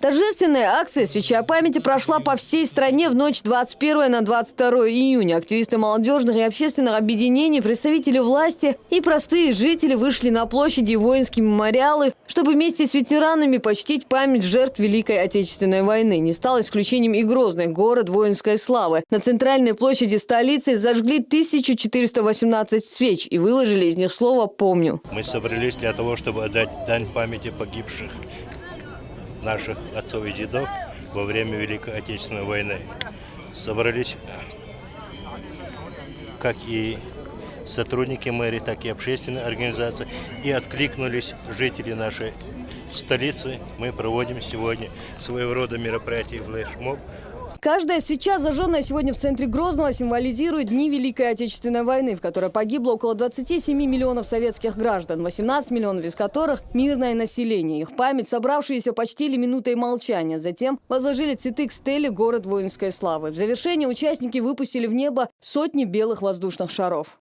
Торжественная акция «Свеча памяти» прошла по всей стране в ночь 21 на 22 июня. Активисты молодежных и общественных объединений, представители власти и простые жители вышли на площади и воинские мемориалы, чтобы вместе с ветеранами почтить память жертв Великой Отечественной войны. Не стал исключением и Грозный, город воинской славы. На центральной площади столицы зажгли 1418 свеч и выложили из них слово «Помню». Мы собрались для того, чтобы отдать дань памяти погибших наших отцов и дедов во время Великой Отечественной войны. Собрались как и сотрудники мэрии, так и общественные организации, и откликнулись жители нашей столицы. Мы проводим сегодня своего рода мероприятие флешмоб. Каждая свеча, зажженная сегодня в центре Грозного, символизирует дни Великой Отечественной войны, в которой погибло около 27 миллионов советских граждан, 18 миллионов из которых – мирное население. Их память собравшиеся почтили минутой молчания. Затем возложили цветы к стеле «Город воинской славы». В завершение участники выпустили в небо сотни белых воздушных шаров.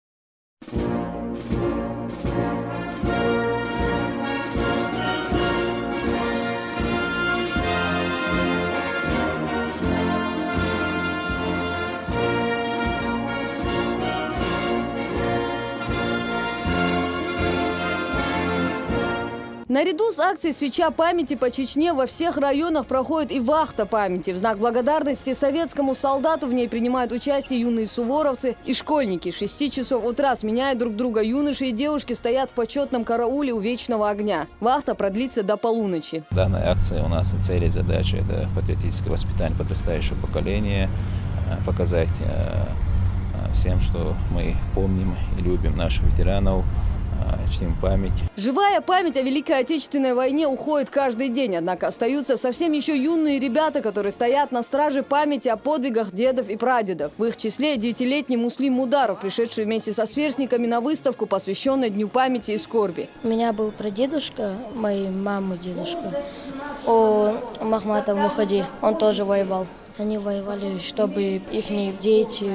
Наряду с акцией «Свеча памяти» по Чечне во всех районах проходит и вахта памяти. В знак благодарности советскому солдату в ней принимают участие юные суворовцы и школьники. С 6 часов утра, сменяя друг друга, юноши и девушки стоят в почетном карауле у вечного огня. Вахта продлится до полуночи. Данная акция у нас и цель, и задача – это патриотическое воспитание подрастающего поколения, показать всем, что мы помним и любим наших ветеранов, чтим память. Живая память о Великой Отечественной войне уходит каждый день. Однако остаются совсем еще юные ребята, которые стоят на страже памяти о подвигах дедов и прадедов. В их числе 9-летний Муслим Мударов, пришедший вместе со сверстниками на выставку, посвященную Дню памяти и скорби. У меня был прадедушка, моей мамы дедушка, о Махматов Мухади. Он тоже воевал. Они воевали, чтобы их дети,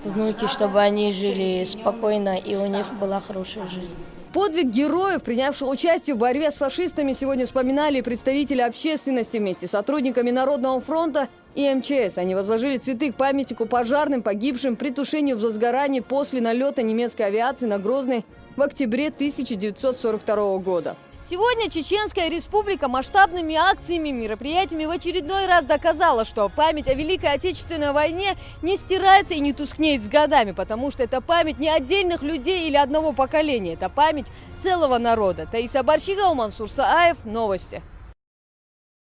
внуки, чтобы они жили спокойно и у них была хорошая жизнь. Подвиг героев, принявших участие в борьбе с фашистами, сегодня вспоминали и представители общественности вместе с сотрудниками Народного фронта и МЧС. Они возложили цветы к памятнику пожарным, погибшим при тушении в возгорании после налета немецкой авиации на Грозный в октябре 1942 года. Сегодня Чеченская Республика масштабными акциями, мероприятиями в очередной раз доказала, что память о Великой Отечественной войне не стирается и не тускнеет с годами, потому что это память не отдельных людей или одного поколения, это память целого народа. Таиса Барщигова, Мансур Сааев, новости.